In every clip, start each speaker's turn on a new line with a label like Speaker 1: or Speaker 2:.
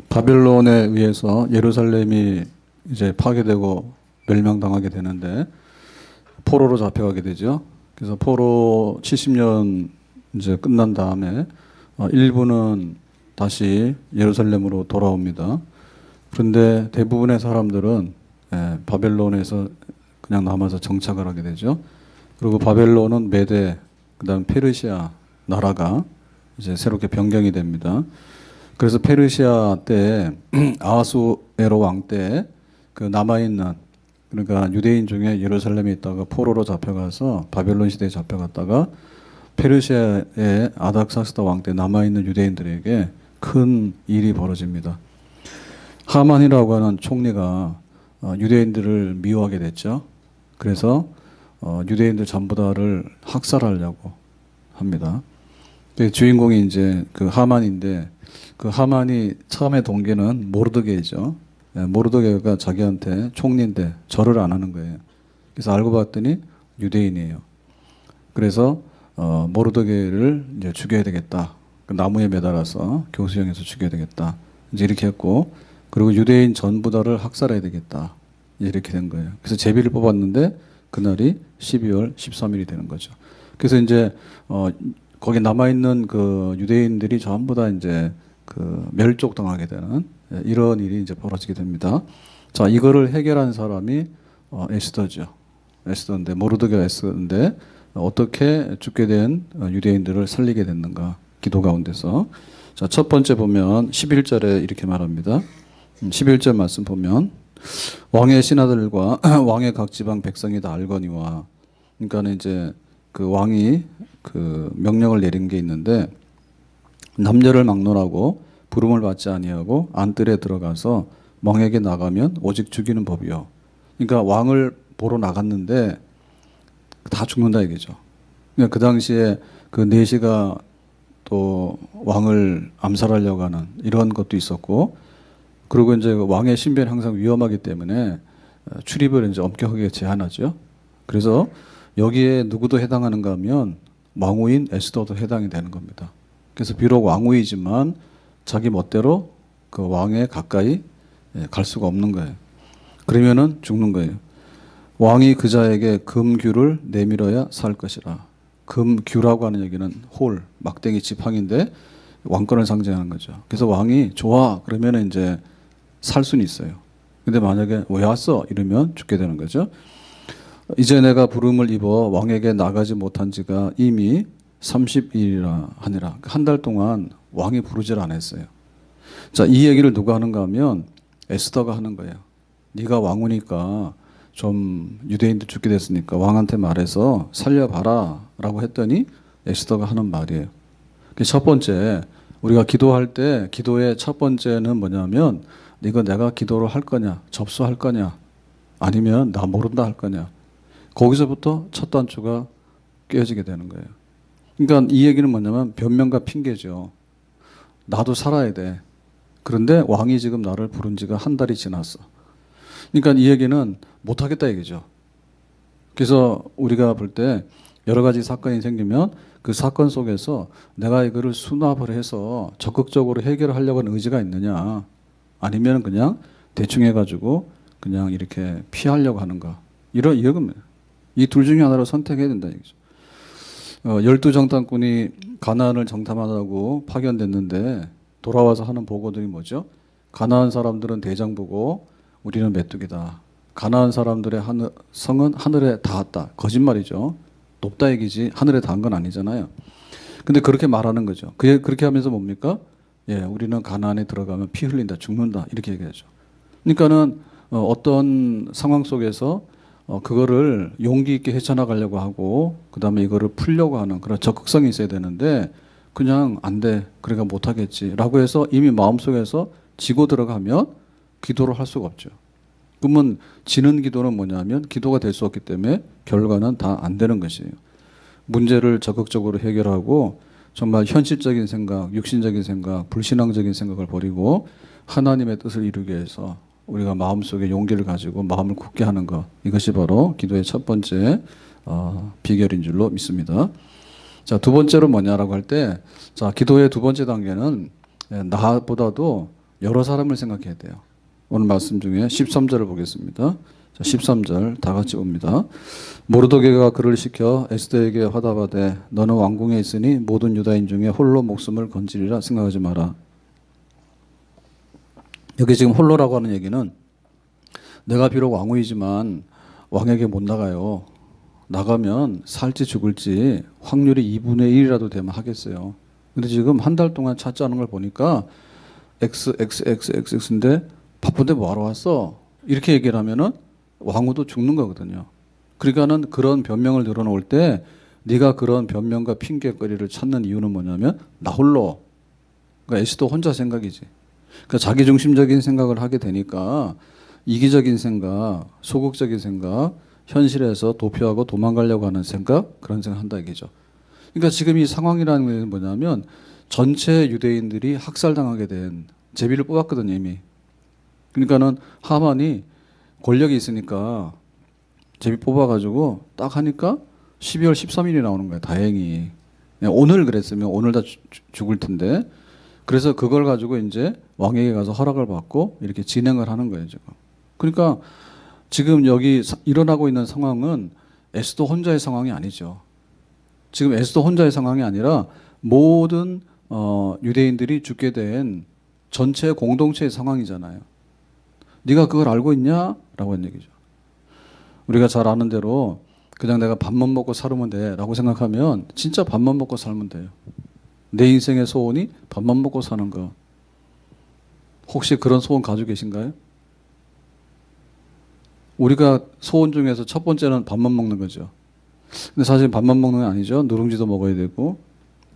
Speaker 1: 바벨론에 의해서 예루살렘이 이제 파괴되고 멸망당하게 되는데 포로로 잡혀가게 되죠. 그래서 포로 70년 이제 끝난 다음에 일부는 다시 예루살렘으로 돌아옵니다. 그런데 대부분의 사람들은 바벨론에서 그냥 남아서 정착을 하게 되죠. 그리고 바벨론은 메대, 그다음 페르시아 나라가 이제 새롭게 변경이 됩니다. 그래서 페르시아 때 아하수에로 왕 때 그 남아있는, 그러니까 유대인 중에 예루살렘에 있다가 포로로 잡혀가서 바벨론 시대에 잡혀갔다가 페르시아의 아닥사스다 왕 때 남아있는 유대인들에게 큰 일이 벌어집니다. 하만이라고 하는 총리가 유대인들을 미워하게 됐죠. 그래서 유대인들 전부 다를 학살하려고 합니다. 주인공이 이제 그 하만인데, 그 하만이 처음에 동기는 모르드게이죠. 모르드게가 자기한테 총리인데 절을 안 하는 거예요. 그래서 알고 봤더니 유대인이에요. 그래서 모르드게를 이제 죽여야 되겠다. 그 나무에 매달아서 교수형에서 죽여야 되겠다. 이제 이렇게 했고, 그리고 유대인 전부 다를 학살해야 되겠다. 이렇게 된 거예요. 그래서 제비를 뽑았는데 그날이 12월 13일이 되는 거죠. 그래서 이제 거기 남아 있는 그 유대인들이 전부 다 이제 그 멸족당하게 되는 이런 일이 이제 벌어지게 됩니다. 자, 이거를 해결한 사람이 에스더죠. 에스더인데, 모르드게가 에스더인데 어떻게 죽게 된 유대인들을 살리게 됐는가? 기도 가운데서. 자, 첫 번째 보면 11절에 이렇게 말합니다. 11절 말씀 보면 왕의 신하들과 왕의 각 지방 백성이 다 알거니와, 그러니까 이제 그 왕이 그 명령을 내린 게 있는데, 남녀를 막론하고 부름을 받지 아니하고 안뜰에 들어가서 왕에게 나가면 오직 죽이는 법이요. 그러니까 왕을 보러 나갔는데 다 죽는다 이거죠. 그러니까 그 당시에 그 내시가 또 왕을 암살하려고 하는 이런 것도 있었고, 그리고 이제 왕의 신변이 항상 위험하기 때문에 출입을 이제 엄격하게 제한하죠. 그래서 여기에 누구도 해당하는가 하면 왕후인 에스더도 해당이 되는 겁니다. 그래서 비록 왕후이지만 자기 멋대로 그 왕에 가까이 갈 수가 없는 거예요. 그러면은 죽는 거예요. 왕이 그자에게 금규를 내밀어야 살 것이라. 금규라고 하는 얘기는 홀, 막대기 지팡인데 왕권을 상징하는 거죠. 그래서 왕이 좋아 그러면 이제 살 수는 있어요. 근데 만약에 왜 왔어? 이러면 죽게 되는 거죠. 이제 내가 부름을 입어 왕에게 나가지 못한 지가 이미 30일이라 하니라. 한 달 동안 왕이 부르질 않았어요. 자, 이 얘기를 누가 하는가 하면 에스더가 하는 거예요. 네가 왕후니까 좀 유대인들 죽게 됐으니까 왕한테 말해서 살려봐라 라고 했더니 에스더가 하는 말이에요. 첫 번째, 우리가 기도할 때 기도의 첫 번째는 뭐냐면, 이거 내가 기도를 할 거냐, 접수할 거냐, 아니면 나 모른다 할 거냐. 거기서부터 첫 단추가 깨어지게 되는 거예요. 그러니까 이 얘기는 뭐냐면 변명과 핑계죠. 나도 살아야 돼. 그런데 왕이 지금 나를 부른 지가 한 달이 지났어. 그러니까 이 얘기는 못하겠다 얘기죠. 그래서 우리가 볼 때 여러 가지 사건이 생기면 그 사건 속에서 내가 이거를 수납을 해서 적극적으로 해결하려고 하는 의지가 있느냐, 아니면 그냥 대충 해가지고 그냥 이렇게 피하려고 하는가. 이건 이 둘 중에 하나를 선택해야 된다 얘기죠. 12정탐꾼이 가나안을 정탐하라고 파견됐는데 돌아와서 하는 보고들이 뭐죠? 가나안 사람들은 대장 보고 우리는 메뚜기다. 가나안 사람들의 성은 하늘에 닿았다. 거짓말이죠. 높다 얘기지 하늘에 닿은 건 아니잖아요. 근데 그렇게 말하는 거죠. 그렇게 하면서 뭡니까? 우리는 가나안에 들어가면 피 흘린다, 죽는다 이렇게 얘기하죠. 그러니까는 어떤 상황 속에서 그거를 용기 있게 헤쳐나가려고 하고, 그 다음에 이거를 풀려고 하는 그런 적극성이 있어야 되는데, 그냥 안 돼, 그러니까 못하겠지 라고 해서 이미 마음속에서 지고 들어가면 기도를 할 수가 없죠. 그러면 지는 기도는 뭐냐면 기도가 될 수 없기 때문에 결과는 다 안 되는 것이에요. 문제를 적극적으로 해결하고 정말 현실적인 생각, 육신적인 생각, 불신앙적인 생각을 버리고 하나님의 뜻을 이루기 위해서 우리가 마음속에 용기를 가지고 마음을 굳게 하는 것, 이것이 바로 기도의 첫 번째 비결인 줄로 믿습니다. 자, 두 번째로 뭐냐라고 할 때, 자, 기도의 두 번째 단계는 나보다도 여러 사람을 생각해야 돼요. 오늘 말씀 중에 13절을 보겠습니다. 자, 13절 다 같이 봅니다. 모르드게가 그를 시켜 에스더에게 화답하되 너는 왕궁에 있으니 모든 유다인 중에 홀로 목숨을 건지리라 생각하지 마라. 여기 지금 홀로라고 하는 얘기는 내가 비록 왕후이지만 왕에게 못 나가요. 나가면 살지 죽을지 확률이 2분의 1이라도 되면 하겠어요. 근데 지금 한 달 동안 찾지 않은 걸 보니까 XXXX인데 바쁜데 뭐하러 왔어? 이렇게 얘기를 하면은 왕후도 죽는 거거든요. 그러니까는 그런 변명을 늘어놓을 때 네가 그런 변명과 핑계거리를 찾는 이유는 뭐냐면 나 홀로. 그러니까 에스더 혼자 생각이지. 그러니까 자기중심적인 생각을 하게 되니까 이기적인 생각, 소극적인 생각, 현실에서 도피하고 도망가려고 하는 생각, 그런 생각 한다 이거죠. 그러니까 지금 이 상황이라는 게 뭐냐면 전체 유대인들이 학살당하게 된 제비를 뽑았거든요, 이미. 그러니까는 하만이 권력이 있으니까 제비 뽑아가지고 딱 하니까 12월 13일이 나오는 거예요, 다행히. 오늘 그랬으면 오늘 다 죽을 텐데. 그래서 그걸 가지고 이제 왕에게 가서 허락을 받고 이렇게 진행을 하는 거예요, 지금. 그러니까 지금 여기 일어나고 있는 상황은 에스더 혼자의 상황이 아니죠. 지금 에스더 혼자의 상황이 아니라 모든 유대인들이 죽게 된 전체 공동체의 상황이잖아요. 네가 그걸 알고 있냐? 라고 하는 얘기죠. 우리가 잘 아는 대로 그냥 내가 밥만 먹고 살면 돼 라고 생각하면 진짜 밥만 먹고 살면 돼요. 내 인생의 소원이 밥만 먹고 사는 거. 혹시 그런 소원 가지고 계신가요? 우리가 소원 중에서 첫 번째는 밥만 먹는 거죠. 근데 사실 밥만 먹는 건 아니죠. 누룽지도 먹어야 되고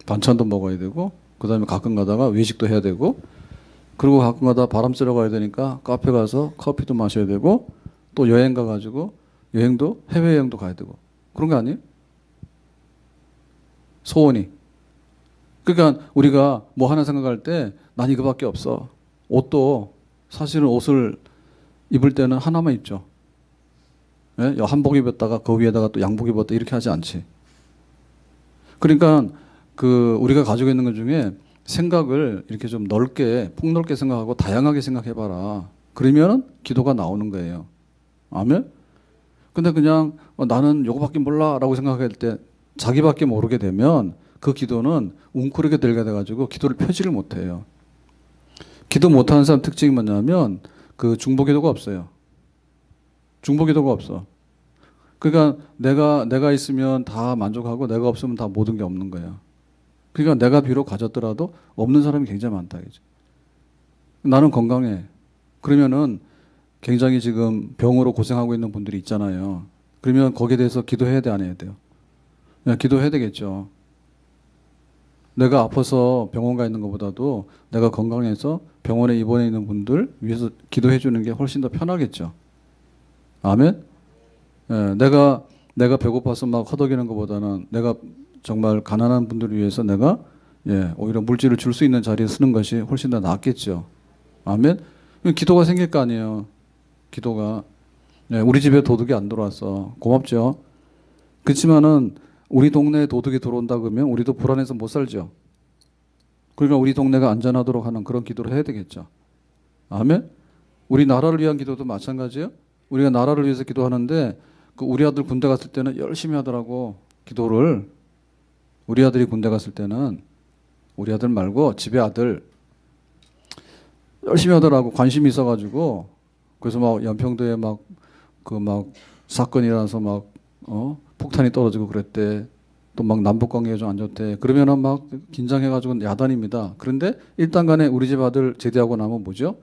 Speaker 1: 반찬도 먹어야 되고 그 다음에 가끔 가다가 외식도 해야 되고 그리고 가끔 가다가 바람 쐬러 가야 되니까 카페 가서 커피도 마셔야 되고 또 여행 가가지고 여행도 해외여행도 가야 되고 그런 거 아니에요? 소원이. 그러니까 우리가 뭐 하나 생각할 때 난 이거밖에 없어. 옷도 사실은 옷을 입을 때는 하나만 입죠. 예? 한복 입었다가 그 위에다가 또 양복 입었다 이렇게 하지 않지. 그러니까 그 우리가 가지고 있는 것 중에 생각을 이렇게 좀 넓게 폭넓게 생각하고 다양하게 생각해봐라. 그러면 기도가 나오는 거예요. 아멘? 근데 그냥 나는 요거밖에 몰라라고 생각할 때 자기밖에 모르게 되면 그 기도는 웅크리게 들게 돼가지고 기도를 펴지를 못해요. 기도 못하는 사람 특징이 뭐냐면 그 중보기도가 없어요. 중보기도가 없어. 그러니까 내가 있으면 다 만족하고 내가 없으면 다 모든 게 없는 거야. 그러니까 내가 비록 가졌더라도 없는 사람이 굉장히 많다 이죠. 나는 건강해. 그러면은 굉장히 지금 병으로 고생하고 있는 분들이 있잖아요. 그러면 거기에 대해서 기도해야 돼, 안 해야 돼요? 기도해야 되겠죠. 내가 아파서 병원 가 있는 것보다도 내가 건강해서 병원에 입원해 있는 분들 위해서 기도해 주는 게 훨씬 더 편하겠죠. 아멘? 내가 배고파서 막 허덕이는 것보다는 내가 정말 가난한 분들을 위해서 내가 오히려 물질을 줄 수 있는 자리에 쓰는 것이 훨씬 더 낫겠죠. 아멘? 기도가 생길 거 아니에요. 기도가. 우리 집에 도둑이 안 들어왔어. 고맙죠. 그렇지만은 우리 동네에 도둑이 들어온다 그러면 우리도 불안해서 못 살죠. 그러니까 우리 동네가 안전하도록 하는 그런 기도를 해야 되겠죠. 아멘? 우리 나라를 위한 기도도 마찬가지예요. 우리가 나라를 위해서 기도하는데 그 우리 아들 군대 갔을 때는 열심히 하더라고. 기도를. 우리 아들이 군대 갔을 때는 우리 아들 말고 집에 아들 열심히 하더라고. 관심이 있어가지고 그래서 막 연평도에 막 사건이 일어나서 폭탄이 떨어지고 그랬대. 또 막 남북관계가 좀 안 좋대. 그러면은 막 긴장해가지고 야단입니다. 그런데 일단 간에 우리 집 아들 제대하고 나면 뭐죠?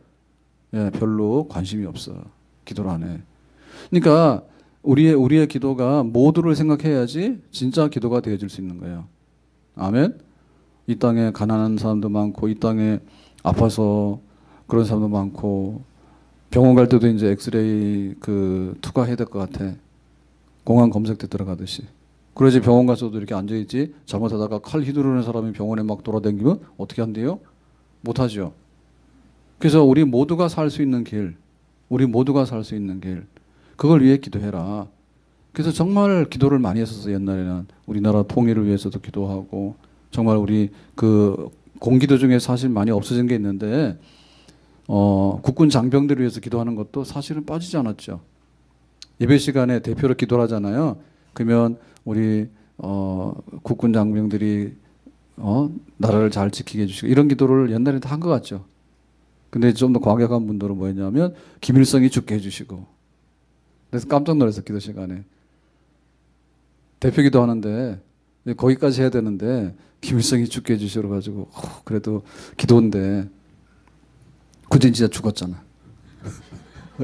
Speaker 1: 별로 관심이 없어. 기도를 안 해. 그러니까 우리의 기도가 모두를 생각해야지 진짜 기도가 되어질 수 있는 거예요. 아멘? 이 땅에 가난한 사람도 많고 이 땅에 아파서 그런 사람도 많고 병원 갈 때도 이제 엑스레이 투과해야 될 것 같아. 공안 검색 때 들어가듯이. 그러지 병원 가서도 이렇게 앉아있지 잘못하다가 칼 휘두르는 사람이 병원에 막 돌아다니면 어떻게 한대요? 못하죠. 그래서 우리 모두가 살 수 있는 길, 우리 모두가 살 수 있는 길, 그걸 위해 기도해라. 그래서 정말 기도를 많이 했었어. 옛날에는 우리나라 통일을 위해서도 기도하고 정말 우리 그 공기도 중에 사실 많이 없어진 게 있는데 국군 장병들을 위해서 기도하는 것도 사실은 빠지지 않았죠. 예배 시간에 대표로 기도를 하잖아요. 그러면 우리 국군 장병들이 나라를 잘 지키게 해주시고 이런 기도를 옛날에 다 한 것 같죠. 근데 좀 더 과격한 분들은 뭐였냐면 김일성이 죽게 해주시고. 그래서 깜짝 놀랐어. 기도 시간에 대표 기도하는데 거기까지 해야 되는데 김일성이 죽게 해주시러 가지고 그래도 기도인데 그전 진짜 죽었잖아.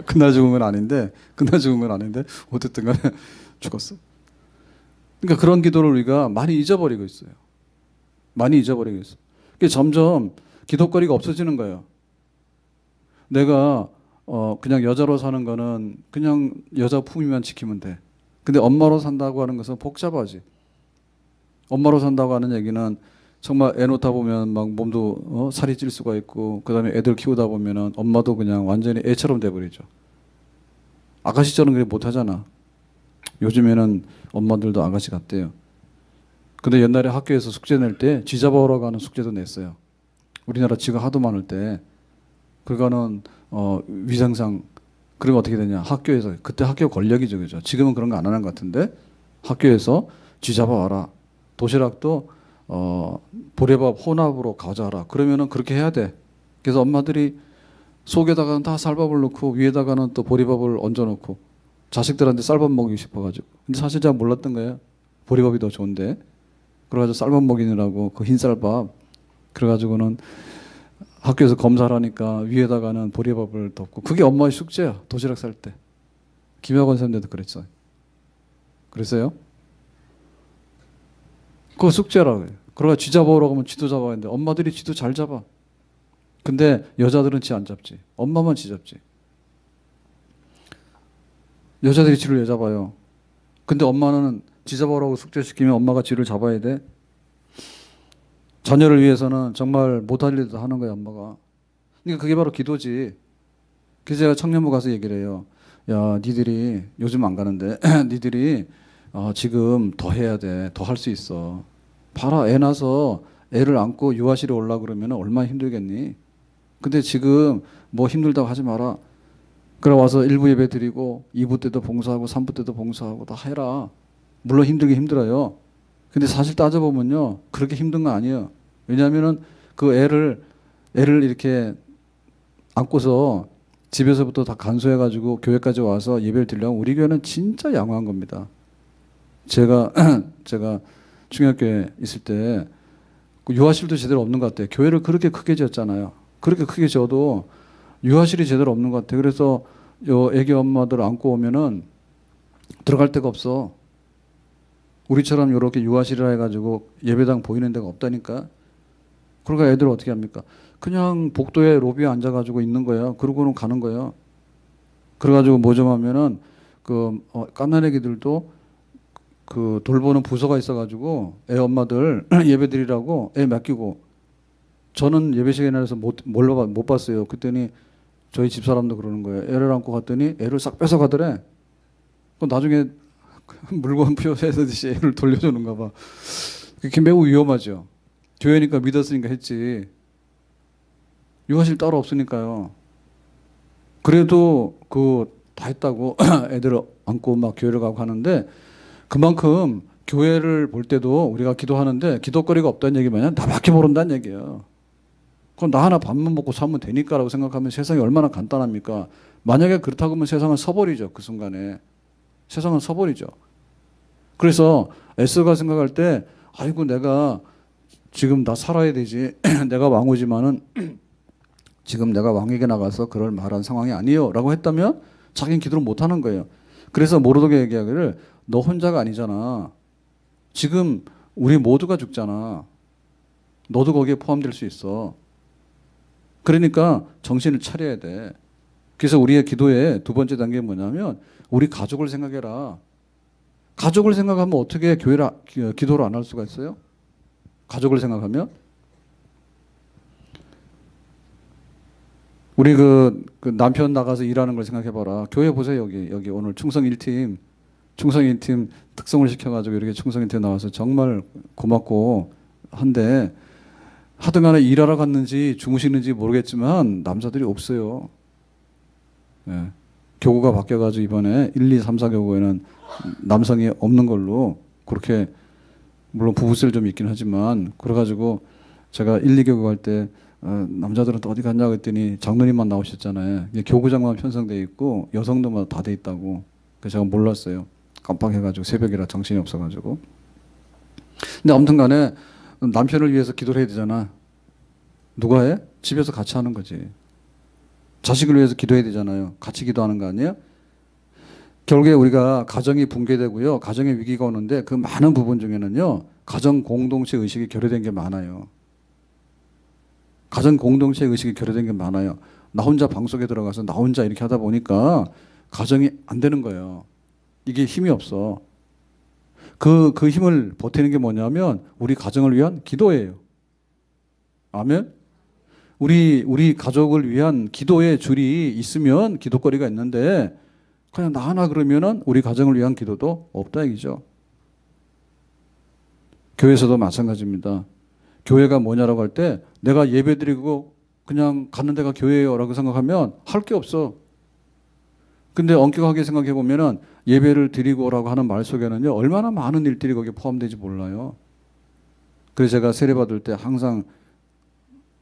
Speaker 1: 그날 죽은 건 아닌데 어쨌든 간에 죽었어. 그러니까 그런 기도를 우리가 많이 잊어버리고 있어요. 많이 잊어버리고 있어. 그게 점점 기도거리가 없어지는 거예요. 내가 그냥 여자로 사는 거는 그냥 여자 품위만 지키면 돼. 근데 엄마로 산다고 하는 것은 복잡하지. 엄마로 산다고 하는 얘기는 정말 애 놓다 보면 막 몸도 살이 찔 수가 있고 그다음에 애들 키우다 보면은 엄마도 그냥 완전히 애처럼 돼버리죠. 아가씨처럼 그렇게 못하잖아. 요즘에는 엄마들도 아가씨 같대요. 근데 옛날에 학교에서 숙제 낼 때 쥐 잡아오라고 하는 숙제도 냈어요. 우리나라 쥐가 하도 많을 때 그거는 위생상 그러면 어떻게 되냐. 학교에서 그때 학교 권력이죠. 그죠. 지금은 그런 거 안 하는 것 같은데 학교에서 쥐 잡아와라. 도시락도 보리밥 혼합으로 가져와라. 그러면은 그렇게 해야 돼. 그래서 엄마들이 속에다가는 다 쌀밥을 넣고 위에다가는 또 보리밥을 얹어놓고 자식들한테 쌀밥 먹이고 싶어가지고. 근데 사실 제가 몰랐던 거예요. 보리밥이 더 좋은데. 그래가지고 쌀밥 먹이느라고 그 흰 쌀밥. 그래가지고는 학교에서 검사를 하니까 위에다가는 보리밥을 덮고. 그게 엄마의 숙제야. 도시락 쌀 때. 김학원 선생님도 그랬어요. 그랬어요? 그거 숙제라고 해요. 그러가 쥐 잡아오라고 하면 쥐도 잡아야 하는데 엄마들이 쥐도 잘 잡아. 근데 여자들은 쥐 안 잡지. 엄마만 쥐 잡지. 여자들이 쥐를 왜 잡아요? 근데 엄마는 쥐 잡아오라고 숙제시키면 엄마가 쥐를 잡아야 돼. 자녀를 위해서는 정말 못할 일도 하는 거야, 엄마가. 그러니까 그게 바로 기도지. 그래서 제가 청년부 가서 얘기를 해요. 야, 니들이 요즘 안 가는데 니들이 지금 더 해야 돼. 더 할 수 있어. 봐라, 애 낳아서 애를 안고 유아실에 올라 그러면 얼마나 힘들겠니? 근데 지금 뭐 힘들다고 하지 마라. 그래 와서 1부 예배 드리고 2부 때도 봉사하고 3부 때도 봉사하고 다 해라. 물론 힘들긴 힘들어요. 근데 사실 따져보면요. 그렇게 힘든 거 아니에요. 왜냐하면은 그 애를 이렇게 안고서 집에서부터 다 간수해가지고 교회까지 와서 예배를 드리려면 우리 교회는 진짜 양호한 겁니다. 제가 중학교에 있을 때 유아실도 제대로 없는 것 같아요. 교회를 그렇게 크게 지었잖아요. 그렇게 크게 지어도 유아실이 제대로 없는 것 같아요. 그래서 애기 엄마들 안고 오면은 들어갈 데가 없어. 우리처럼 이렇게 유아실이라 해가지고 예배당 보이는 데가 없다니까. 그러니까 애들 어떻게 합니까? 그냥 복도에 로비에 앉아가지고 있는 거야. 그러고는 가는 거야. 그래가지고 뭐 좀 하면은 갓난애기들도 그 돌보는 부서가 있어가지고 애 엄마들 예배 드리라고 애 맡기고. 저는 예배 시간에 나서 못 봤어요. 그랬더니 저희 집사람도 그러는 거예요. 애를 안고 갔더니 애를 싹 뺏어가더래. 그럼 나중에 물건 표시해서듯이 애를 돌려주는가 봐. 그게 매우 위험하죠. 교회니까 믿었으니까 했지. 유아실 따로 없으니까요. 그래도 다 했다고 애들을 안고 막 교회를 가고 하는데 그만큼 교회를 볼 때도 우리가 기도하는데 기도거리가 없다는 얘기 뭐냐? 나밖에 모른다는 얘기예요. 그럼 나 하나 밥만 먹고 살면 되니까라고 생각하면 세상이 얼마나 간단합니까? 만약에 그렇다고 하면 세상은 서버리죠. 그 순간에. 세상은 서버리죠. 그래서 에스더가 생각할 때 아이고 내가 지금 나 살아야 되지. 내가 왕후지만은 지금 내가 왕에게 나가서 그럴 말한 상황이 아니에요 라고 했다면 자기는 기도를 못하는 거예요. 그래서 모르드게 얘기하기를 너 혼자가 아니잖아. 지금 우리 모두가 죽잖아. 너도 거기에 포함될 수 있어. 그러니까 정신을 차려야 돼. 그래서 우리의 기도의 두 번째 단계는 뭐냐면 우리 가족을 생각해라. 가족을 생각하면 어떻게 기도를 안 할 수가 있어요? 가족을 생각하면 우리 그 남편 나가서 일하는 걸 생각해봐라. 교회 보세요. 여기 오늘 충성 1팀 특성을 시켜가지고 이렇게 충성 1팀 나와서 정말 고맙고 한데 하등간에 일하러 갔는지 주무시는지 모르겠지만 남자들이 없어요. 예. 교구가 바뀌어가지고 이번에 1, 2, 3, 4 교구에는 남성이 없는 걸로 그렇게 물론 부부셀 좀 있긴 하지만 그래가지고 제가 1, 2교구 할 때 남자들은 또 어디 갔냐고 했더니 장로님만 나오셨잖아요. 교구장만 편성돼 있고 여성들만 다 돼 있다고. 그래서 제가 몰랐어요. 깜빡해가지고 새벽이라 정신이 없어가지고. 근데 아무튼 간에 남편을 위해서 기도를 해야 되잖아. 누가 해? 집에서 같이 하는 거지. 자식을 위해서 기도해야 되잖아요. 같이 기도하는 거 아니에요? 결국에 우리가 가정이 붕괴되고요. 가정에 위기가 오는데 그 많은 부분 중에는요. 가정 공동체 의식이 결여된 게 많아요. 가정 공동체 의식이 결여된 게 많아요. 나 혼자 방 속에 들어가서 나 혼자 이렇게 하다 보니까 가정이 안 되는 거예요. 이게 힘이 없어. 그 힘을 버티는 게 뭐냐면 우리 가정을 위한 기도예요. 아멘? 우리 가족을 위한 기도의 줄이 있으면 기도거리가 있는데 그냥 나 하나 그러면은 우리 가정을 위한 기도도 없다 얘기죠. 교회에서도 마찬가지입니다. 교회가 뭐냐라고 할 때 내가 예배 드리고 그냥 가는 데가 교회예요 라고 생각하면 할 게 없어. 근데 엄격하게 생각해 보면은 예배를 드리고 오라고 하는 말 속에는요 얼마나 많은 일들이 거기에 포함되지 몰라요. 그래서 제가 세례 받을 때 항상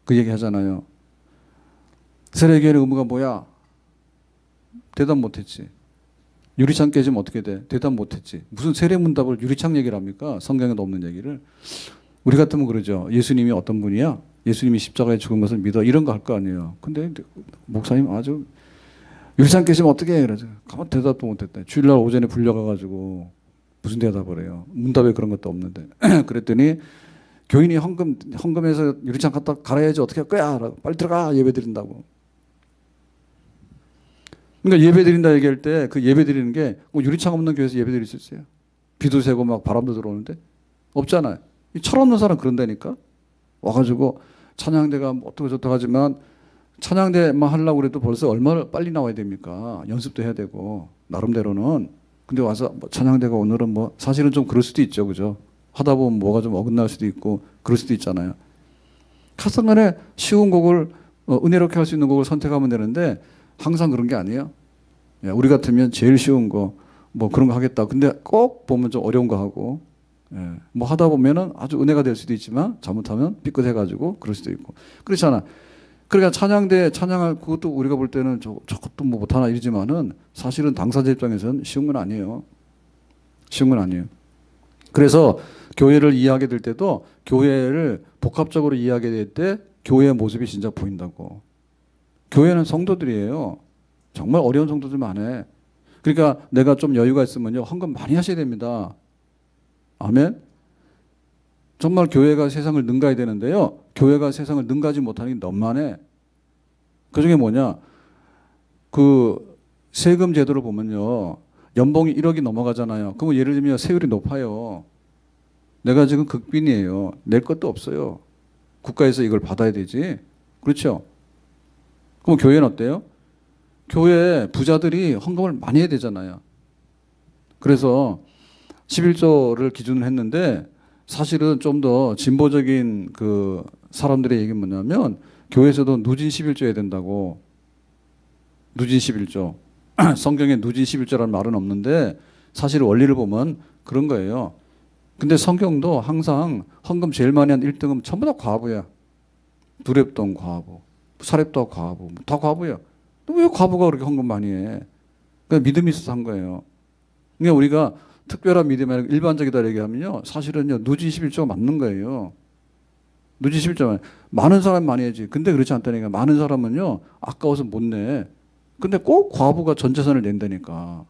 Speaker 1: 그 얘기 하잖아요. 세례교회의 의무가 뭐야? 대답 못했지. 유리창 깨지면 어떻게 돼? 대답 못했지. 무슨 세례문답을 유리창 얘기를 합니까? 성경에도 없는 얘기를. 우리 같으면 그러죠. 예수님이 어떤 분이야? 예수님이 십자가에 죽은 것을 믿어. 이런 거 할 거 아니에요. 근데 목사님 아주 유리창 깨지면 어떻게 해? 그러죠. 가만 대답도 못했다. 주일날 오전에 불려가가지고 무슨 대답을 해요? 문답에 그런 것도 없는데. 그랬더니 교인이 헌금해서 유리창 갖다 갈아야지 어떻게 할 거야? 라고. 빨리 들어가 예배 드린다고. 그러니까 예배 드린다 얘기할 때 그 예배 드리는 게 뭐 유리창 없는 교회에서 예배 드릴 수 있어요? 비도 새고 막 바람도 들어오는데? 없잖아요. 철없는 사람 그런다니까? 와가지고 찬양대가 뭐 어떻고 저떻고 하지만 찬양대만 하려고 그래도 벌써 얼마나 빨리 나와야 됩니까? 연습도 해야 되고 나름대로는. 근데 와서 뭐 찬양대가 오늘은 뭐 사실은 좀 그럴 수도 있죠. 그죠? 하다 보면 뭐가 좀 어긋날 수도 있고 그럴 수도 있잖아요. 카스간에 쉬운 곡을 은혜롭게 할 수 있는 곡을 선택하면 되는데 항상 그런 게 아니에요. 우리 같으면 제일 쉬운 거 뭐 그런 거 하겠다. 근데 꼭 보면 좀 어려운 거 하고 뭐 하다 보면은 아주 은혜가 될 수도 있지만 잘못하면 삐끗해가지고 그럴 수도 있고 그렇잖아. 그러니까 찬양대 찬양할 그것도 우리가 볼 때는 저것도 뭐 못하나 이러지만은 사실은 당사자 입장에서는 쉬운 건 아니에요. 쉬운 건 아니에요. 그래서 교회를 이해하게 될 때도 교회를 복합적으로 이해하게 될 때 교회의 모습이 진짜 보인다고. 교회는 성도들이에요. 정말 어려운 성도들 많아. 그러니까 내가 좀 여유가 있으면요 헌금 많이 하셔야 됩니다. 아멘. 정말 교회가 세상을 능가해야 되는데요. 교회가 세상을 능가하지 못하는 게 너무 많아. 그중에 뭐냐? 그 세금 제도를 보면요. 연봉이 1억이 넘어가잖아요. 그러면 예를 들면 세율이 높아요. 내가 지금 극빈이에요. 낼 것도 없어요. 국가에서 이걸 받아야 되지. 그렇죠? 그럼 교회는 어때요? 교회 부자들이 헌금을 많이 해야 되잖아요. 그래서 11조를 기준으로 했는데 사실은 좀 더 진보적인 그 사람들의 얘기는 뭐냐면 교회에서도 누진 11조 해야 된다고. 누진 11조. 성경에 누진 11조라는 말은 없는데 사실 원리를 보면 그런 거예요. 근데 성경도 항상 헌금 제일 많이 한 1등은 전부 다 과부야. 두렙돈 과부, 사렙도 과부, 다 과부야. 왜 과부가 그렇게 헌금 많이 해? 그러니까 믿음이 있어서 한 거예요. 그러니까 우리가 특별한 믿음이 아니라 일반적이다 얘기하면요. 사실은요. 누진 11조가 맞는 거예요. 누진 11조가 많은 사람이 많이 해야지. 근데 그렇지 않다니까. 많은 사람은요. 아까워서 못 내. 근데 꼭 과부가 전 재산을 낸다니까.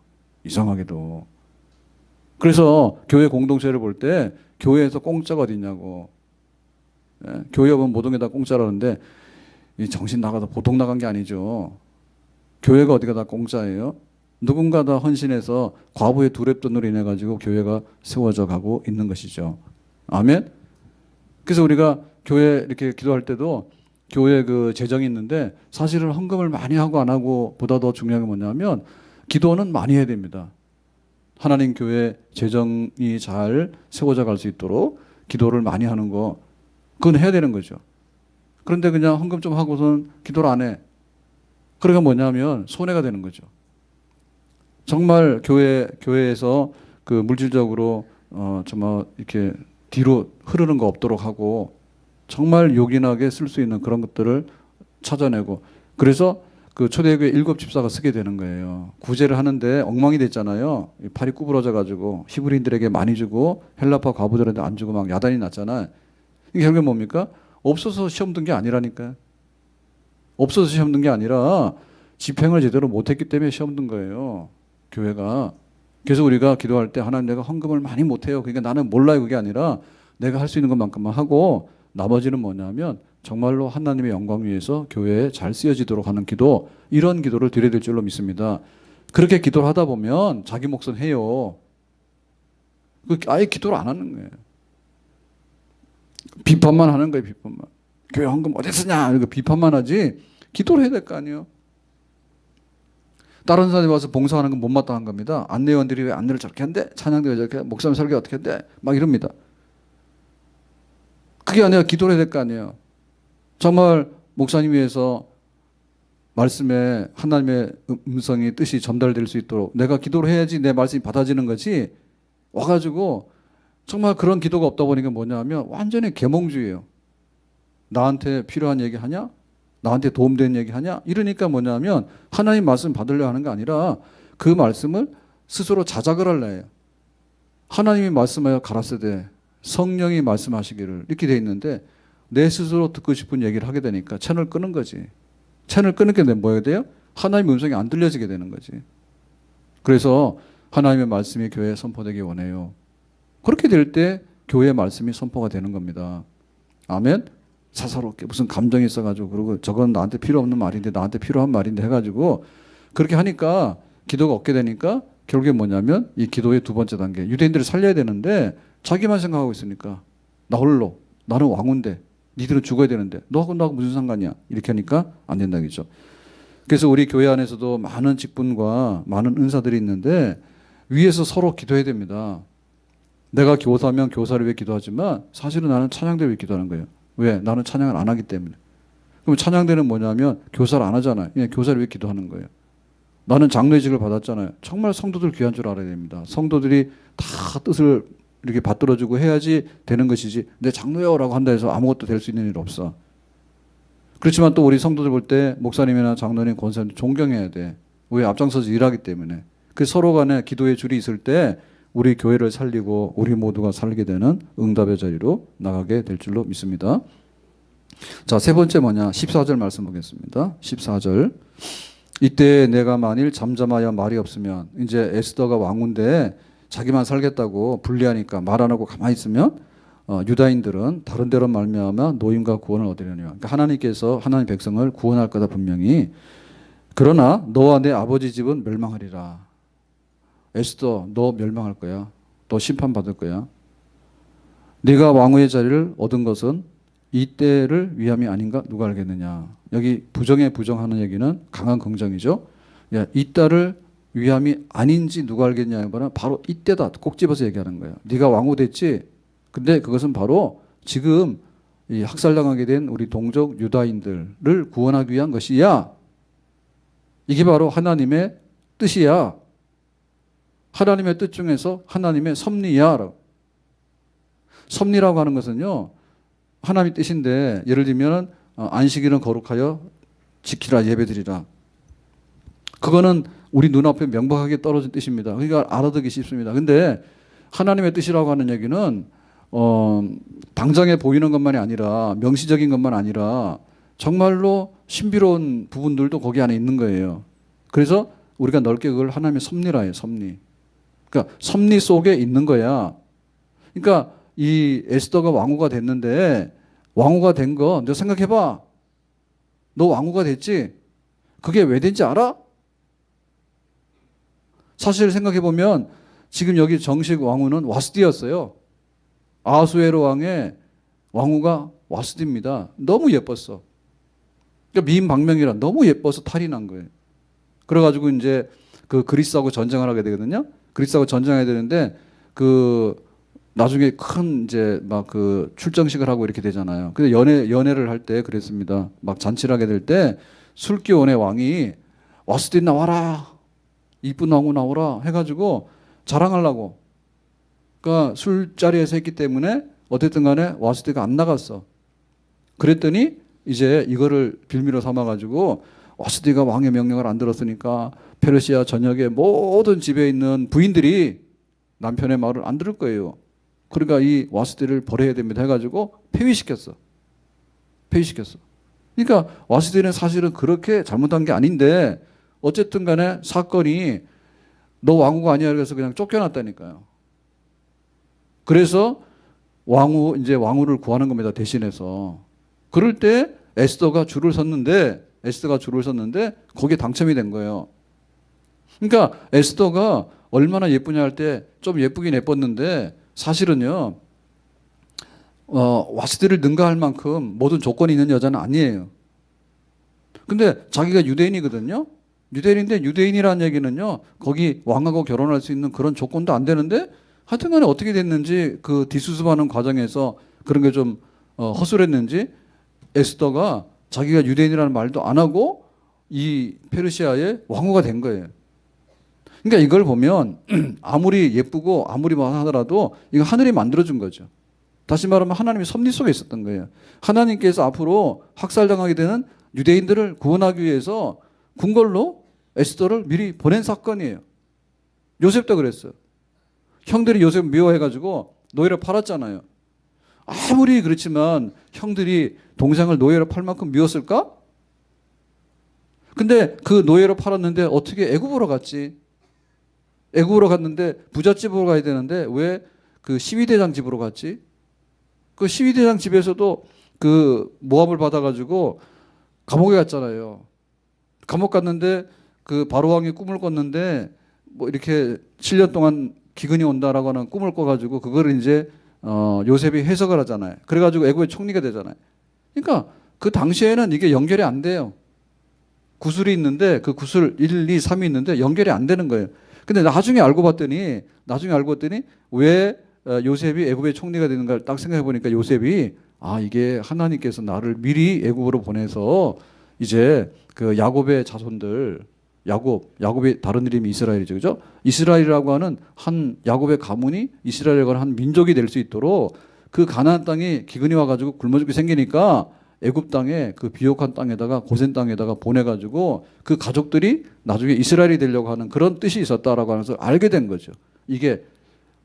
Speaker 1: 이상하게도. 그래서 교회 공동체를 볼 때 교회에서 공짜가 어디 있냐고. 교회업은 모든 게 다 공짜라는데 이 정신 나가서 보통 나간 게 아니죠. 교회가 어디가 다 공짜예요? 누군가 다 헌신해서 과부의 두렙돈으로 인해 가지고 교회가 세워져 가고 있는 것이죠. 아멘. 그래서 우리가 교회 이렇게 기도할 때도 교회 그 재정이 있는데 사실은 헌금을 많이 하고 안 하고 보다 더 중요한 게 뭐냐면 기도는 많이 해야 됩니다. 하나님 교회 재정이 잘 세워져 갈 수 있도록 기도를 많이 하는 거 그건 해야 되는 거죠. 그런데 그냥 헌금 좀 하고선 기도를 안 해. 그러니까 뭐냐면 손해가 되는 거죠. 정말 교회에서 그 물질적으로 정말 이렇게 뒤로 흐르는 거 없도록 하고 정말 요긴하게 쓸 수 있는 그런 것들을 찾아내고 그래서 그 초대교회 7집사가 쓰게 되는 거예요. 구제를 하는데 엉망이 됐잖아요. 팔이 구부러져 가지고 히브리인들에게 많이 주고 헬라파 과부들한테 안 주고 막 야단이 났잖아요. 이게 결국에 뭡니까? 없어서 시험 든 게 아니라니까요. 없어서 시험 든 게 아니라 집행을 제대로 못했기 때문에 시험 든 거예요. 교회가. 그래서 우리가 기도할 때 하나님 내가 헌금을 많이 못해요. 그러니까 나는 몰라요. 그게 아니라 내가 할 수 있는 것만큼만 하고 나머지는 뭐냐면 정말로 하나님의 영광 위해서 교회에 잘 쓰여지도록 하는 기도 이런 기도를 드려야 될 줄로 믿습니다. 그렇게 기도를 하다 보면 자기 몫은 해요. 아예 기도를 안 하는 거예요. 비판만 하는 거예요. 비판만. 교회 헌금 어디 쓰냐 이렇게 비판만 하지 기도를 해야 될 거 아니에요. 다른 사람이 와서 봉사하는 건 못마땅한 겁니다. 안내원들이 왜 안내를 저렇게 한대? 찬양대가 저렇게 해? 목사님 설교 어떻게 한대? 막 이럽니다. 그게 아니라 기도를 해야 될 거 아니에요. 정말 목사님 위해서 말씀에 하나님의 음성이 뜻이 전달될 수 있도록 내가 기도를 해야지 내 말씀이 받아지는 거지 와가지고 정말 그런 기도가 없다 보니까 뭐냐면 완전히 계몽주의예요. 나한테 필요한 얘기 하냐? 나한테 도움되는 얘기 하냐? 이러니까 뭐냐면 하나님 말씀 받으려 하는 게 아니라 그 말씀을 스스로 자작을 하려 해요. 하나님이 말씀하여 가라사대 성령이 말씀하시기를 이렇게 돼 있는데 내 스스로 듣고 싶은 얘기를 하게 되니까 채널 끄는 거지. 채널 끊게 되면 뭐가 돼요? 하나님의 음성이 안 들려지게 되는 거지. 그래서 하나님의 말씀이 교회에 선포되기 원해요. 그렇게 될 때 교회의 말씀이 선포가 되는 겁니다. 아멘. 사사롭게 무슨 감정이 있어가지고 그러고 저건 나한테 필요 없는 말인데 나한테 필요한 말인데 해가지고 그렇게 하니까 기도가 없게 되니까 결국에 뭐냐면 이 기도의 두 번째 단계 유대인들을 살려야 되는데 자기만 생각하고 있으니까 나 홀로 나는 왕인데 니들은 죽어야 되는데 너하고 나하고 무슨 상관이야 이렇게 하니까 안 된다겠죠. 그래서 우리 교회 안에서도 많은 직분과 많은 은사들이 있는데 위에서 서로 기도해야 됩니다. 내가 교사면 교사를 위해 기도하지만 사실은 나는 찬양대를 위해 기도하는 거예요. 왜? 나는 찬양을 안 하기 때문에. 그럼 찬양대는 뭐냐면 교사를 안 하잖아요. 그냥 교사를 위해 기도하는 거예요. 나는 장로직을 받았잖아요. 정말 성도들 귀한 줄 알아야 됩니다. 성도들이 다 뜻을 이렇게 받들어주고 해야지 되는 것이지 내 장로요라고 한다 해서 아무것도 될 수 있는 일 없어. 그렇지만 또 우리 성도들 볼 때 목사님이나 장로님, 권사님 존경해야 돼. 왜? 앞장서서 일하기 때문에. 그 서로 간에 기도의 줄이 있을 때 우리 교회를 살리고 우리 모두가 살게 되는 응답의 자리로 나가게 될 줄로 믿습니다. 자, 세 번째 뭐냐? 14절 말씀 보겠습니다. 14절. 이때 내가 만일 잠잠하여 말이 없으면 이제 에스더가 왕인데 자기만 살겠다고 불리하니까 말 안 하고 가만히 있으면 유다인들은 다른 데로 말미암아 노임과 구원을 얻으려니와. 그러니까 하나님께서 하나님 백성을 구원할 거다 분명히. 그러나 너와 내 아버지 집은 멸망하리라. 에스더 너 멸망할 거야. 너 심판받을 거야. 네가 왕후의 자리를 얻은 것은 이때를 위함이 아닌가 누가 알겠느냐. 여기 부정에 부정하는 얘기는 강한 긍정이죠. 야, 이때를 위함이 아닌지 누가 알겠냐 이거는 바로 이때다. 꼭 집어서 얘기하는 거예요. 네가 왕후 됐지. 근데 그것은 바로 지금 이 학살당하게 된 우리 동족 유다인들을 구원하기 위한 것이야. 이게 바로 하나님의 뜻이야. 하나님의 뜻 중에서 하나님의 섭리야. 섭리라고 하는 것은요. 하나님의 뜻인데 예를 들면 안식일은 거룩하여 지키라 예배드리라. 그거는 우리 눈앞에 명백하게 떨어진 뜻입니다. 그러니까 알아듣기 쉽습니다. 근데 하나님의 뜻이라고 하는 얘기는 당장에 보이는 것만이 아니라 명시적인 것만 아니라 정말로 신비로운 부분들도 거기 안에 있는 거예요. 그래서 우리가 넓게 그걸 하나님의 섭리라 해요. 섭리. 그러니까 섭리 속에 있는 거야. 그러니까 이 에스더가 왕후가 됐는데 왕후가 된 거 너 생각해봐. 너 왕후가 됐지? 그게 왜 된지 알아? 사실 생각해보면 지금 여기 정식 왕후는 와스디였어요. 아하수에로 왕의 왕후가 와스디입니다. 너무 예뻤어. 그러니까 미인방명이라 너무 예뻐서 탈이 난 거예요. 그래가지고 이제 그 그리스하고 전쟁을 하게 되거든요. 그리스하고 전쟁해야 되는데 그 나중에 큰 이제 막 그 출정식을 하고 이렇게 되잖아요. 근데 연애를 할 때 그랬습니다. 막 잔치를 하게 될 때 술기운의 왕이 와스디 나와라. 이쁜 왕후 나오라 해가지고 자랑하려고. 그러니까 술자리에서 했기 때문에 어쨌든 간에 와스디가 안 나갔어. 그랬더니 이제 이거를 빌미로 삼아가지고 와스디가 왕의 명령을 안 들었으니까 페르시아 전역의 모든 집에 있는 부인들이 남편의 말을 안 들을 거예요. 그러니까 이 와스디를 버려야 됩니다 해가지고 폐위시켰어. 폐위시켰어. 그러니까 와스디는 사실은 그렇게 잘못한 게 아닌데 어쨌든 간에 사건이 너 왕후가 아니야 그래서 그냥 쫓겨났다니까요. 그래서 이제 왕후를 구하는 겁니다. 대신해서. 그럴 때 에스더가 줄을 섰는데 거기에 당첨이 된 거예요. 그러니까 에스더가 얼마나 예쁘냐 할 때 좀 예쁘긴 예뻤는데 사실은요, 와스디를 능가할 만큼 모든 조건이 있는 여자는 아니에요. 근데 자기가 유대인이거든요. 유대인인데 유대인이라는 얘기는요, 거기 왕하고 결혼할 수 있는 그런 조건도 안 되는데 하여튼 간에 어떻게 됐는지 그 뒷수습하는 과정에서 그런 게 좀 허술했는지 에스더가 자기가 유대인이라는 말도 안 하고 이 페르시아의 왕후가 된 거예요. 그러니까 이걸 보면 아무리 예쁘고 아무리 뭐 하더라도 이거 하늘이 만들어준 거죠. 다시 말하면 하나님의 섭리 속에 있었던 거예요. 하나님께서 앞으로 학살당하게 되는 유대인들을 구원하기 위해서 궁궐로 에스더를 미리 보낸 사건이에요. 요셉도 그랬어요. 형들이 요셉 미워해가지고 노예로 팔았잖아요. 아무리 그렇지만 형들이 동생을 노예로 팔 만큼 미웠을까? 근데 그 노예로 팔았는데 어떻게 애굽으로 갔지? 애굽으로 갔는데 부잣집으로 가야 되는데 왜 그 시위대장 집으로 갔지? 그 시위대장 집에서도 그 모함을 받아가지고 감옥에 갔잖아요. 감옥 갔는데 그 바로왕이 꿈을 꿨는데 뭐 이렇게 7년 동안 기근이 온다라고 하는 꿈을 꿔가지고 그거를 이제 요셉이 해석을 하잖아요. 그래가지고 애굽의 총리가 되잖아요. 그러니까 그 당시에는 이게 연결이 안 돼요. 구슬이 있는데 그 구슬 1, 2, 3이 있는데 연결이 안 되는 거예요. 근데 나중에 알고 봤더니 왜 요셉이 애굽의 총리가 되는가를 딱 생각해 보니까 요셉이 이게 하나님께서 나를 미리 애굽으로 보내서 이제 그 야곱의 자손들 야곱의 다른 이름이 이스라엘이죠. 그죠? 이스라엘이라고 하는 한 야곱의 가문이 이스라엘이라고 하는 한 민족이 될 수 있도록 그 가나안 땅에 기근이 와가지고 굶어 죽게 생기니까 애굽 땅에 그 비옥한 땅에다가 고센 땅에다가 보내가지고 그 가족들이 나중에 이스라엘이 되려고 하는 그런 뜻이 있었다라고 하면서 알게 된 거죠. 이게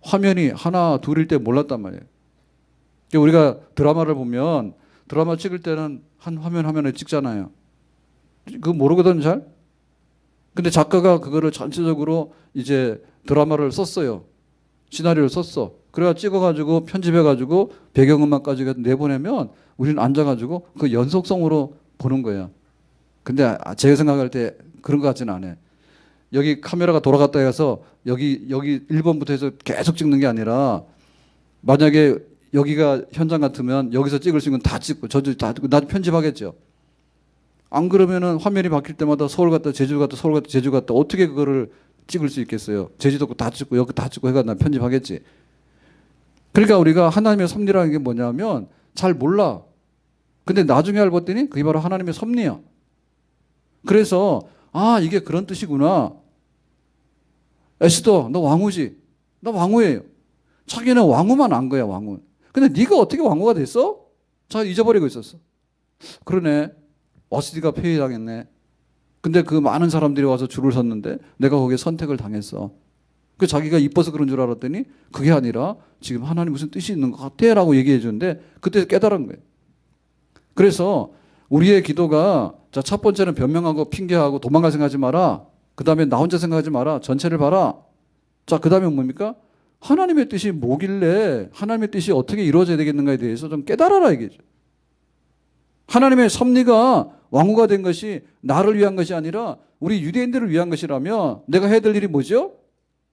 Speaker 1: 화면이 하나 둘일 때 몰랐단 말이에요. 우리가 드라마를 보면 드라마 찍을 때는 한 화면에 찍잖아요. 그거 모르거든 잘. 근데 작가가 그거를 전체적으로 이제 드라마를 썼어요. 시나리오를 썼어. 그래가 찍어가지고 편집해가지고 배경음악까지 내보내면 우리는 앉아가지고 그 연속성으로 보는 거예요. 근데 제가 생각할 때 그런 것 같지는 않아요. 여기 카메라가 돌아갔다 해서 여기 1번부터 해서 계속 찍는 게 아니라 만약에 여기가 현장 같으면 여기서 찍을 수 있는 건 다 찍고 저도 다 찍고 나도 편집하겠죠. 안 그러면은 화면이 바뀔 때마다 서울 갔다 제주 갔다 서울 갔다 제주 갔다 어떻게 그거를 찍을 수 있겠어요. 제주도 다 찍고 여기 다 찍고 해가 나 편집하겠지. 그러니까 우리가 하나님의 섭리라는 게 뭐냐면 잘 몰라. 근데 나중에 알고 봤더니 그게 바로 하나님의 섭리야. 그래서 이게 그런 뜻이구나. 에스더 너 왕후지. 나 왕후예요. 자기는 왕후만 안 거야 왕후. 근데 네가 어떻게 왕후가 됐어? 자 잊어버리고 있었어. 그러네. 와스디가 폐위당했네. 근데 그 많은 사람들이 와서 줄을 섰는데 내가 거기에 선택을 당했어. 그 자기가 이뻐서 그런 줄 알았더니 그게 아니라 지금 하나님 무슨 뜻이 있는 것 같아 라고 얘기해 주는데 그때 깨달은 거예요. 그래서 우리의 기도가 자, 첫 번째는 변명하고 핑계하고 도망갈 생각하지 마라. 그 다음에 나 혼자 생각하지 마라. 전체를 봐라. 자, 그 다음에 뭡니까? 하나님의 뜻이 뭐길래 하나님의 뜻이 어떻게 이루어져야 되겠는가에 대해서 좀 깨달아라 이게죠. 하나님의 섭리가 왕후가 된 것이 나를 위한 것이 아니라 우리 유대인들을 위한 것이라면 내가 해야 될 일이 뭐죠?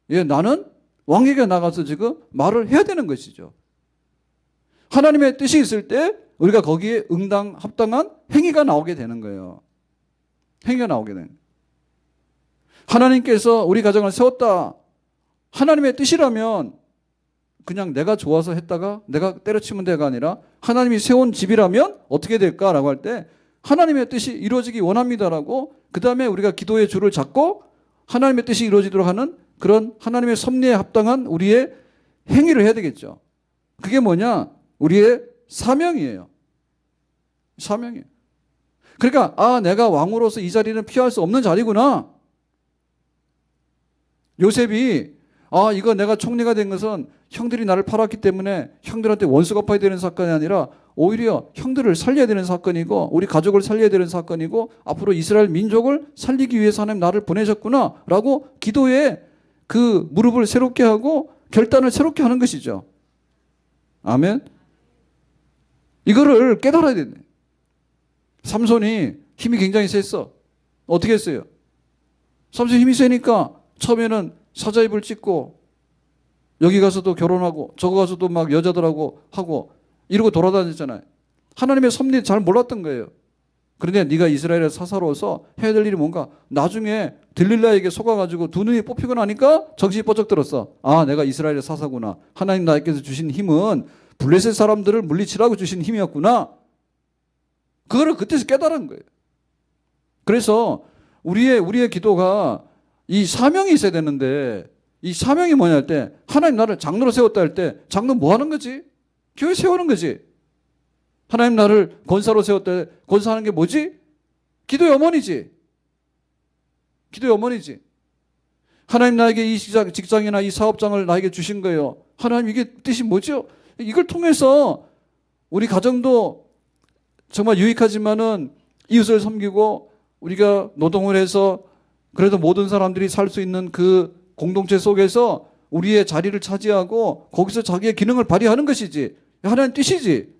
Speaker 1: 나는 왕에게 나가서 지금 말을 해야 되는 것이죠. 하나님의 뜻이 있을 때 우리가 거기에 합당한 행위가 나오게 되는 거예요. 행위가 나오게 되는 거예요. 하나님께서 우리 가정을 세웠다. 하나님의 뜻이라면 그냥 내가 좋아서 했다가 내가 때려치면 돼가 아니라 하나님이 세운 집이라면 어떻게 될까라고 할 때 하나님의 뜻이 이루어지기 원합니다라고 그 다음에 우리가 기도의 줄을 잡고 하나님의 뜻이 이루어지도록 하는 그런 하나님의 섭리에 합당한 우리의 행위를 해야 되겠죠. 그게 뭐냐? 우리의 사명이에요. 사명이에요. 그러니까 내가 왕으로서 이 자리는 피할 수 없는 자리구나. 요셉이 이거 내가 총리가 된 것은 형들이 나를 팔았기 때문에 형들한테 원수 갚아야 되는 사건이 아니라 오히려 형들을 살려야 되는 사건이고 우리 가족을 살려야 되는 사건이고 앞으로 이스라엘 민족을 살리기 위해서 하나님 나를 보내셨구나 라고 기도에 그 무릎을 새롭게 하고 결단을 새롭게 하는 것이죠. 아멘. 이거를 깨달아야 되네. 삼손이 힘이 굉장히 셌어. 어떻게 했어요? 삼손이 힘이 세니까 처음에는 사자입을 찢고 여기 가서도 결혼하고 저거 가서도 막 여자들하고 하고 이러고 돌아다녔잖아요. 하나님의 섭리 잘 몰랐던 거예요. 그런데 네가 이스라엘의 사사로서 해야 될 일이 뭔가 나중에 들릴라에게 속아가지고 두 눈이 뽑히고 나니까 정신이 번쩍 들었어. 내가 이스라엘의 사사구나. 하나님 나에게서 주신 힘은 블레셋 사람들을 물리치라고 주신 힘이었구나. 그거를 그때서 깨달은 거예요. 그래서 우리의 기도가 이 사명이 있어야 되는데 이 사명이 뭐냐 할 때 하나님 나를 장로로 세웠다 할 때 장로 뭐 하는 거지? 교회 세우는 거지. 하나님 나를 권사로 세웠다 할 때 권사하는 게 뭐지? 기도의 어머니지. 기도의 어머니지. 하나님 나에게 이 직장이나 이 사업장을 나에게 주신 거예요. 하나님 이게 뜻이 뭐죠? 이걸 통해서 우리 가정도 정말 유익하지만은 이웃을 섬기고 우리가 노동을 해서 그래도 모든 사람들이 살 수 있는 그 공동체 속에서 우리의 자리를 차지하고 거기서 자기의 기능을 발휘하는 것이지. 하나님 뜻이지.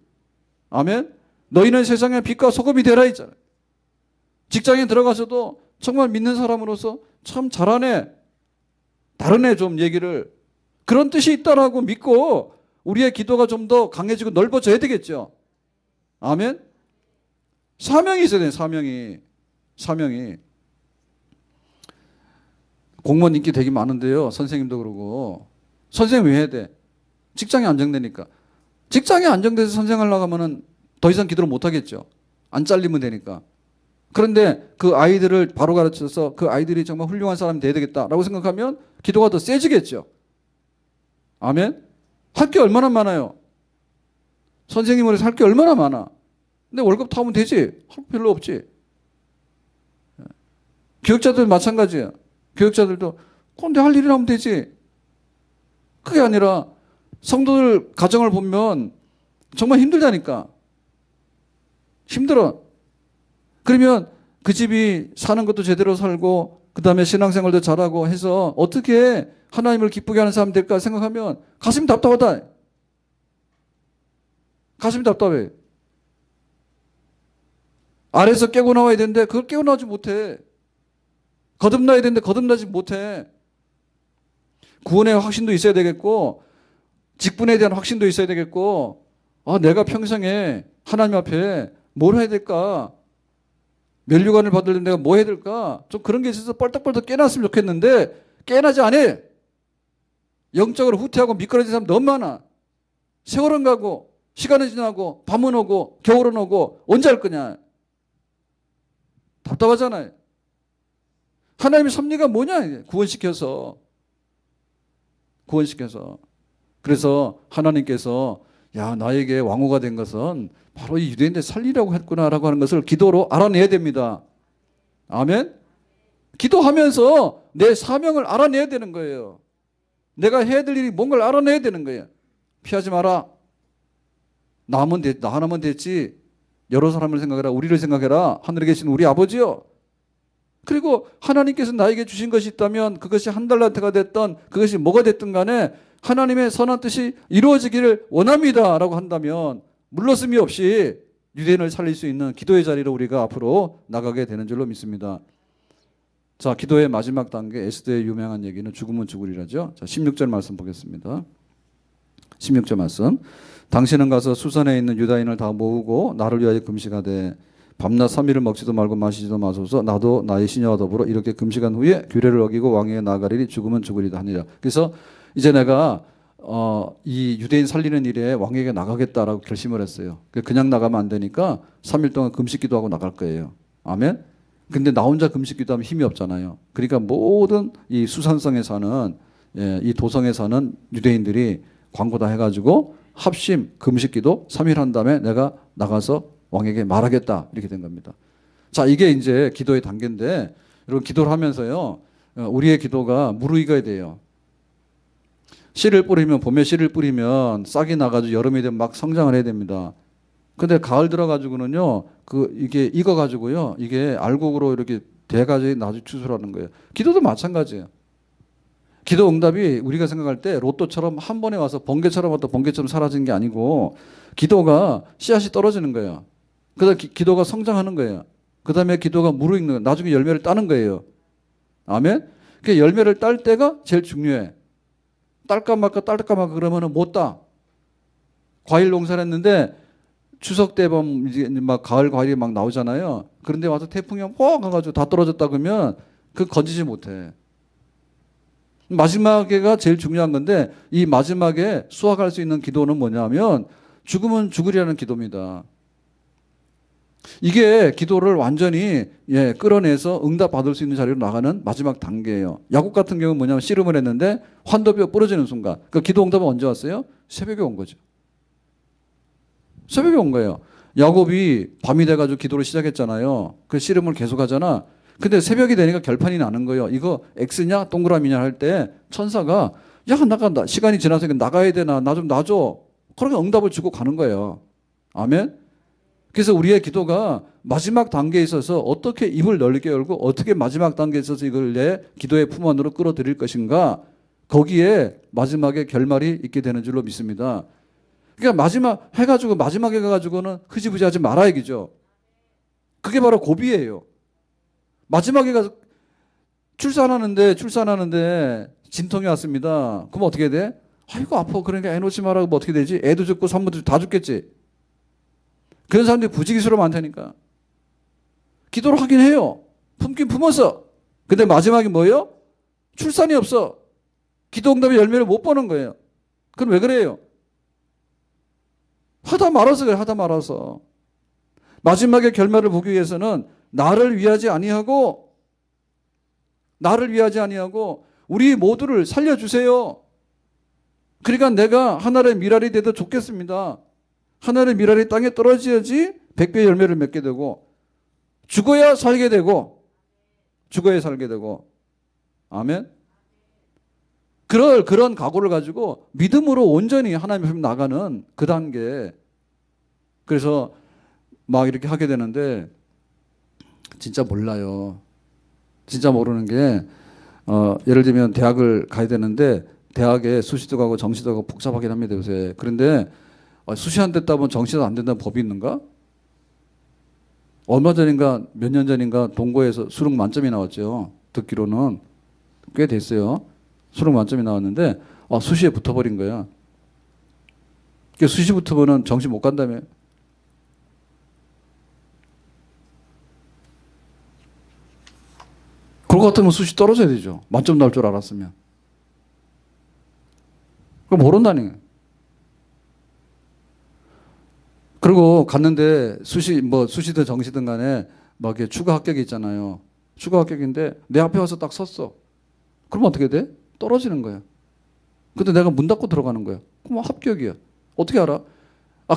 Speaker 1: 아멘. 너희는 세상의 빛과 소금이 되라 했잖아요. 직장에 들어가서도 정말 믿는 사람으로서 참 잘하네. 다르네 좀 얘기를. 그런 뜻이 있다라고 믿고 우리의 기도가 좀 더 강해지고 넓어져야 되겠죠. 아멘. 사명이 있어야 돼요. 사명이. 공무원 인기 되게 많은데요. 선생님도 그러고. 선생님 왜 해야 돼? 직장이 안정되니까. 직장이 안정돼서 선생하려고 하면은 더 이상 기도를 못 하겠죠. 안 잘리면 되니까. 그런데 그 아이들을 바로 가르쳐서 그 아이들이 정말 훌륭한 사람이 돼야 되겠다라고 생각하면 기도가 더 세지겠죠. 아멘. 할 게 얼마나 많아요. 선생님으로 할 게 얼마나 많아. 근데 월급 타면 되지. 할 거 별로 없지. 교육자들 마찬가지야. 교육자들도 근데 할 일을 하면 되지. 그게 아니라 성도들 가정을 보면 정말 힘들다니까. 힘들어. 그러면 그 집이 사는 것도 제대로 살고 그 다음에 신앙생활도 잘하고 해서 어떻게 하나님을 기쁘게 하는 사람 될까 생각하면 가슴이 답답하다. 가슴이 답답해. 아래에서 깨고 나와야 되는데 그걸 깨고 나오지 못해. 거듭나야 되는데 거듭나지 못해. 구원의 확신도 있어야 되겠고 직분에 대한 확신도 있어야 되겠고 내가 평생에 하나님 앞에 뭘 해야 될까? 면류관을 받으려면 내가 뭐 해야 될까? 좀 그런 게 있어서 뻘떡뻘떡 깨놨으면 좋겠는데 깨나지 않아. 영적으로 후퇴하고 미끄러진 사람 너무 많아. 세월은 가고 시간은 지나고 밤은 오고 겨울은 오고 언제 할 거냐. 답답하잖아요. 하나님의 섭리가 뭐냐? 구원시켜서. 그래서 하나님께서 나에게 왕후가 된 것은 바로 이 유대인들 살리라고 했구나라고 하는 것을 기도로 알아내야 됩니다. 아멘. 기도하면서 내 사명을 알아내야 되는 거예요. 내가 해야 될 일이 뭔가를 알아내야 되는 거예요. 피하지 마라. 나 하나면 됐지. 여러 사람을 생각해라. 우리를 생각해라. 하늘에 계신 우리 아버지요. 그리고 하나님께서 나에게 주신 것이 있다면 그것이 한 달란트가 됐던 그것이 뭐가 됐든 간에 하나님의 선한 뜻이 이루어지기를 원합니다 라고 한다면 물러섬이 없이 유대인을 살릴 수 있는 기도의 자리로 우리가 앞으로 나가게 되는 줄로 믿습니다. 자, 기도의 마지막 단계 에스더의 유명한 얘기는 죽으면 죽으리라죠. 자, 16절 말씀 보겠습니다. 16절 말씀. 당신은 가서 수산에 있는 유다인을 다 모으고 나를 위하여 금식하되 밤낮 3일을 먹지도 말고 마시지도 마소서. 나도 나의 시녀와 더불어 이렇게 금식한 후에 규례를 어기고 왕위에 나아가리니 죽으면 죽으리다 하니라. 그래서 이제 내가 이 유대인 살리는 일에 왕에게 나가겠다라고 결심을 했어요. 그냥 나가면 안 되니까 3일 동안 금식 기도하고 나갈 거예요. 아멘. 근데 나 혼자 금식 기도하면 힘이 없잖아요. 그러니까 모든 이 수산성에 사는 이 도성에 사는 유대인들이 광고 다 해가지고 합심 금식 기도 3일 한 다음에 내가 나가서 왕에게 말하겠다 이렇게 된 겁니다. 자, 이게 이제 기도의 단계인데 여러분 기도를 하면서요 우리의 기도가 무르익어야 돼요. 씨를 뿌리면 봄에 씨를 뿌리면 싹이 나가지고 여름이 되면 막 성장을 해야 됩니다. 근데 가을 들어가지고는요 이게 익어가지고요 이게 알곡으로 이렇게 돼가지고 나중에 추수하는 거예요. 기도도 마찬가지예요. 기도 응답이 우리가 생각할 때 로또처럼 한 번에 와서 번개처럼 왔다 번개처럼 사라지는 게 아니고 기도가 씨앗이 떨어지는 거예요. 그다음 기도가 성장하는 거예요. 그다음에 기도가 무르익는 거예요. 나중에 열매를 따는 거예요. 아멘. 그 열매를 딸 때가 제일 중요해. 딸까 말까 그러면은 못 따. 과일 농사를 했는데 추석 때 보면 이제 막 가을 과일이 막 나오잖아요. 그런데 와서 태풍이 뻥 가가지고 다 떨어졌다 그러면 그 건지지 못해. 마지막에가 제일 중요한 건데 이 마지막에 수확할 수 있는 기도는 뭐냐면 죽으면 죽으리라는 기도입니다. 이게 기도를 완전히 끌어내서 응답 받을 수 있는 자리로 나가는 마지막 단계예요. 야곱 같은 경우는 뭐냐면 씨름을 했는데 환도뼈 부러지는 순간. 그 기도 응답은 언제 왔어요? 새벽에 온 거죠. 새벽에 온 거예요. 야곱이 밤이 돼가지고 기도를 시작했잖아요. 그 씨름을 계속 하잖아. 근데 새벽이 되니까 결판이 나는 거예요. 이거 X냐 동그라미냐 할 때 천사가 야 나간다. 시간이 지나서 나가야 되나 나 좀 놔줘. 그러니까 응답을 주고 가는 거예요. 아멘. 그래서 우리의 기도가 마지막 단계에 있어서 어떻게 입을 넓게 열고 어떻게 마지막 단계에 있어서 이걸 내 기도의 품 안으로 끌어들일 것인가 거기에 마지막에 결말이 있게 되는 줄로 믿습니다. 그러니까 마지막 해가지고 마지막에 가가지고는 흐지부지하지 말아 얘기죠. 그게 바로 고비예요. 마지막에 가서 출산하는데 진통이 왔습니다. 그럼 어떻게 돼? 아이고 아파. 그러니까 애 놓지 마라. 뭐 어떻게 되지? 애도 죽고 산모도 다 죽겠지. 그런 사람들이 부지기수로 많다니까. 기도를 하긴 해요. 품긴 품었어. 근데 마지막에 뭐예요? 출산이 없어. 기도 응답의 열매를 못 보는 거예요. 그럼 왜 그래요? 하다 말아서 그래. 하다 말아서. 마지막에 결말을 보기 위해서는 나를 위하지 아니하고 우리 모두를 살려주세요. 그러니까 내가 하늘의 미랄이 돼도 좋겠습니다. 하늘의 미랄이 땅에 떨어져야지 100배의 열매를 맺게 되고 죽어야 살게 되고 아멘. 그런 각오를 가지고 믿음으로 온전히 하나님 앞에 나가는 그 단계. 그래서 막 이렇게 하게 되는데 진짜 몰라요. 진짜 모르는 게 예를 들면 대학을 가야 되는데 대학에 수시도 가고 정시도 가고 복잡하긴 합니다 요새. 그런데 수시 안 됐다 보면 정시도 안 된다는 법이 있는가? 얼마 전인가 몇 년 전인가 동고에서 수능 만점이 나왔죠. 듣기로는 꽤 됐어요. 수능 만점이 나왔는데 수시에 붙어버린 거야. 수시 붙으면 정시 못 간다며. 그럴 것 같으면 수시 떨어져야 되죠. 만점 나올 줄 알았으면. 그럼 모른다니. 그리고 갔는데 수시든 정시든 간에 막 이렇게 추가 합격이 있잖아요. 추가 합격인데 내 앞에 와서 딱 섰어. 그러면 어떻게 돼? 떨어지는 거야. 근데 내가 문 닫고 들어가는 거야. 그럼 합격이야. 어떻게 알아?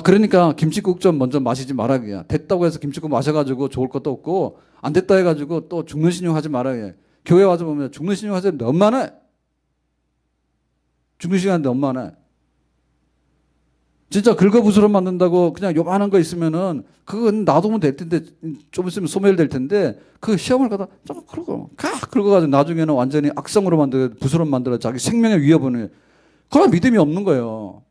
Speaker 1: 그러니까 김치국 좀 먼저 마시지 말아야. 됐다고 해서 김치국 마셔가지고 좋을 것도 없고 안 됐다 해가지고 또 죽는 신용 하지 말아야. 교회 와서 보면 죽는 신용 하자는데 너무 많아. 죽는 신용 하는데 너무 많아. 진짜 긁어부스럼 만든다고 그냥 요만한 거 있으면은 그건 놔두면 될 텐데 좀 있으면 소멸될 텐데 그 시험을 가다 좀 긁어가지고 나중에는 완전히 악성으로 만들어 부스럼 만들어 자기 생명의 위협을. 그건 믿음이 없는 거예요.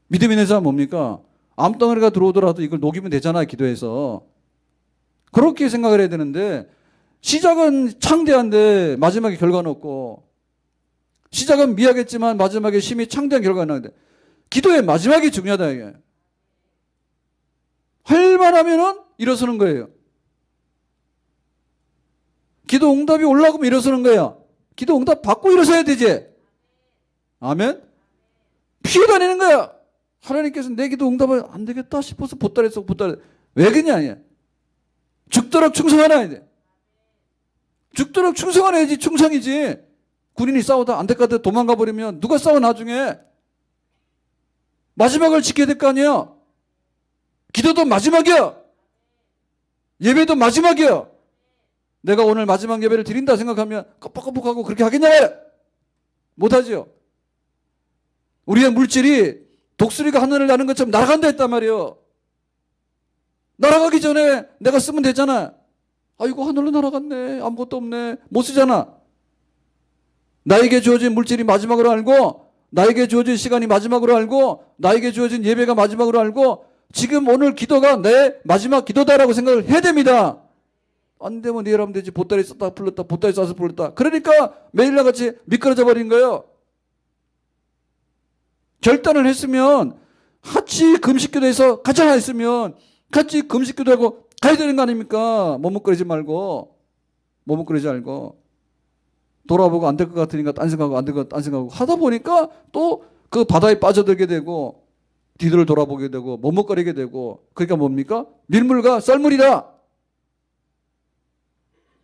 Speaker 1: 믿음 있는 사람 뭡니까? 암덩어리가 들어오더라도 이걸 녹이면 되잖아요. 기도해서. 그렇게 생각을 해야 되는데 시작은 창대한데 마지막에 결과는 없고 시작은 미약했지만 마지막에 심히 창대한 결과가 나는데 기도의 마지막이 중요하다 이게. 할 만하면은 일어서는 거예요. 기도 응답이 올라오면 일어서는 거야. 기도 응답 받고 일어서야 되지. 아멘? 피해 다니는 거야. 하나님께서 내 기도 응답을 안 되겠다 싶어서 보따리에서 보따리. 왜 그러냐? 죽도록 충성하라. 죽도록 충성하라야지. 충성이지. 군인이 싸우다 안 될 것 같아 도망가 버리면 누가 싸워 나중에. 마지막을 지켜야 될 거 아니야. 기도도 마지막이야. 예배도 마지막이야. 내가 오늘 마지막 예배를 드린다 생각하면 깜빡깜빡하고 그렇게 하겠냐? 못하죠. 우리의 물질이 독수리가 하늘을 나는 것처럼 날아간다 했단 말이에요. 날아가기 전에 내가 쓰면 되잖아. 아이고 하늘로 날아갔네. 아무것도 없네. 못 쓰잖아. 나에게 주어진 물질이 마지막으로 알고, 나에게 주어진 시간이 마지막으로 알고, 나에게 주어진 예배가 마지막으로 알고, 지금 오늘 기도가 내 마지막 기도다라고 생각을 해야 됩니다. 안 되면 내일 하면 되지. 보따리 썼다 풀렸다. 보따리 싸서 풀렸다. 그러니까 매일날 같이 미끄러져 버린 거예요. 결단을 했으면 같이 금식기도해서 같이 하나 있으면 같이 금식기도하고 가야 되는 거 아닙니까? 머뭇거리지 말고. 머뭇거리지 말고. 돌아보고 안 될 것 같으니까 딴 생각하고 안 될 것 같으니까 딴 생각하고 하다 보니까 또 그 바다에 빠져들게 되고 뒤를 돌아보게 되고 머뭇거리게 되고 그러니까 뭡니까? 밀물과 썰물이다.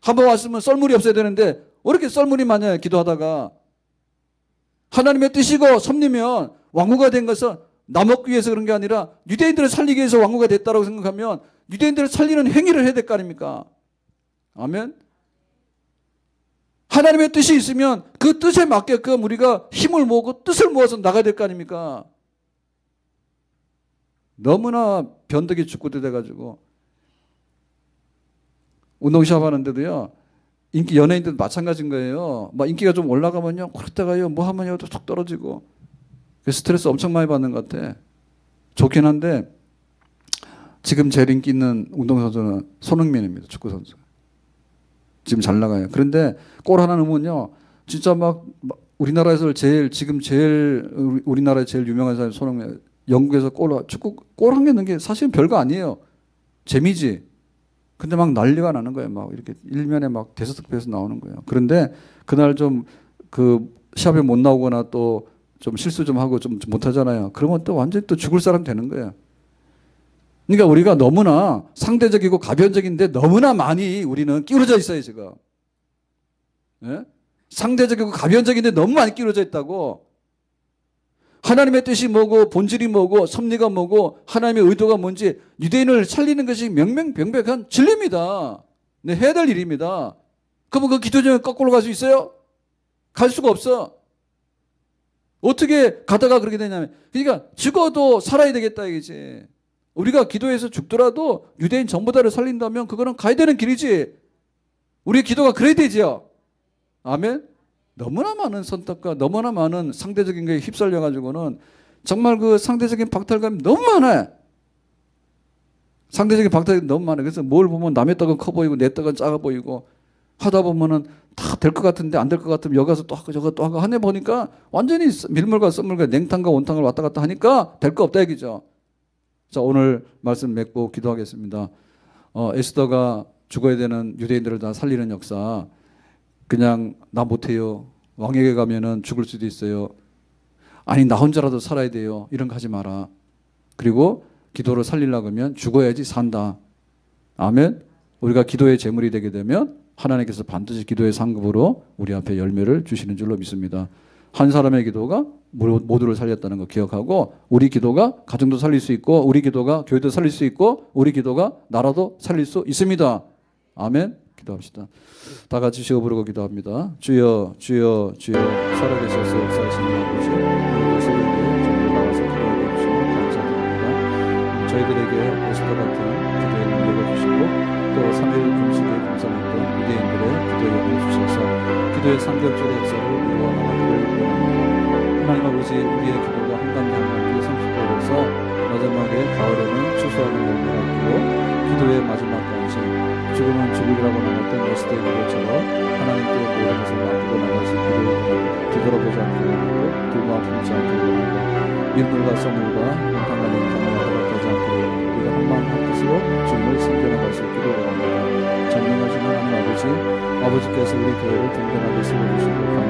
Speaker 1: 한번 왔으면 썰물이 없어야 되는데 왜 이렇게 썰물이 많아요? 기도하다가. 하나님의 뜻이고 섭리면 왕후가 된 것은 나 먹기 위해서 그런 게 아니라 유대인들을 살리기 위해서 왕후가 됐다고 생각하면 유대인들을 살리는 행위를 해야 될 거 아닙니까? 아멘. 하나님의 뜻이 있으면 그 뜻에 맞게끔 우리가 힘을 모으고 뜻을 모아서 나가야 될 거 아닙니까? 너무나 변덕이 죽고도 돼가지고 운동 시합하는데도요 인기 연예인들도 마찬가지인 거예요. 막 인기가 좀 올라가면요 그렇다가요 뭐 하면요 또 툭 떨어지고 스트레스 엄청 많이 받는 것 같아. 좋긴 한데 지금 제일 인기 있는 운동선수는 손흥민입니다. 축구선수. 지금 잘 나가요. 그런데 골 하나 넣으면요 진짜 막 우리나라에서 지금 제일 우리나라에 제일 유명한 사람이 손흥민. 영국에서 축구 골 한 개 넣은 게 사실은 별거 아니에요. 재미지. 근데 막 난리가 나는 거예요. 막 이렇게 일면에 막 대서특필에서 나오는 거예요. 그런데 그날 좀 그 시합에 못 나오거나 또 좀 실수 좀 하고 좀 못하잖아요. 그러면 또 완전히 또 죽을 사람 되는 거예요. 그러니까 우리가 너무나 상대적이고 가변적인데 너무나 많이 우리는 끼워져 있어요, 지금. 예? 상대적이고 가변적인데 너무 많이 끼워져 있다고. 하나님의 뜻이 뭐고 본질이 뭐고 섭리가 뭐고 하나님의 의도가 뭔지 유대인을 살리는 것이 명명백백한 진리입니다. 네, 해야 될 일입니다. 그러면 그 기도 중에 거꾸로 갈 수 있어요? 갈 수가 없어. 어떻게 가다가 그렇게 되냐면 그러니까 죽어도 살아야 되겠다 이거지. 우리가 기도해서 죽더라도 유대인 전부 다를 살린다면 그거는 가야 되는 길이지. 우리의 기도가 그래야 되죠. 아멘. 너무나 많은 선택과 너무나 많은 상대적인 거에 휩쓸려 가지고는 정말 그 상대적인 박탈감이 너무 많아요. 상대적인 박탈감이 너무 많아요. 그래서 뭘 보면 남의 떡은 커 보이고 내 떡은 작아 보이고 하다 보면은 다 될 것 같은데 안 될 것 같으면 여기 가서 또 하고 저거 또 하고 하네 보니까 완전히 밀물과 썰물과 냉탕과 온탕을 왔다 갔다 하니까 될 거 없다 얘기죠. 자, 오늘 말씀 맺고 기도하겠습니다. 에스더가 죽어야 되는 유대인들을 다 살리는 역사. 그냥 나 못해요. 왕에게 가면은 죽을 수도 있어요. 아니 나 혼자라도 살아야 돼요. 이런 거 하지 마라. 그리고 기도를 살리려고 하면 죽어야지 산다. 아멘. 우리가 기도의 제물이 되게 되면 하나님께서 반드시 기도의 상급으로 우리 앞에 열매를 주시는 줄로 믿습니다. 한 사람의 기도가 모두를 살렸다는 거 기억하고 우리 기도가 가정도 살릴 수 있고 우리 기도가 교회도 살릴 수 있고 우리 기도가 나라도 살릴 수 있습니다. 아멘. 기도합시다. 다 같이 시어 부르고 기도합니다. 주여 주여 주여 살아계셔서 역사하시는 아버지 오늘 새벽에 나와서 기도하게 주시고 감사드립니다. 저희들에게 에스더 같은 기도의 능력을 주시고 또 3일 금식에 감사했던 유대인들의 기도의 영을 주셔서 기도의 상급적인 역사를 이루어 나가기를 원합니다. 하나님 아버지 우리의 기도가 한 단계 한 단계 성숙되어서 마지막에 가을에는 추수하는 열매가 있고 기도의 마지막까지 죽으면 죽으리라고 나눴던 에스더의 기도처럼 하나님께 모든 것을 맡기고 나갈 수 있기를 원합니다. 뒤돌아보지 않기를 원하고 들고 아프지 않기를 원하고 밀물과 썰물과 온탕과 냉탕과 왔다 갔다 하지 않기를 원하고 우리가 한 마음 한 뜻으로 주님을 섬겨나갈 수 있기를 원합니다. 전능하신 하나님 아버지께서 우리 교회를 든든하게 세워주시고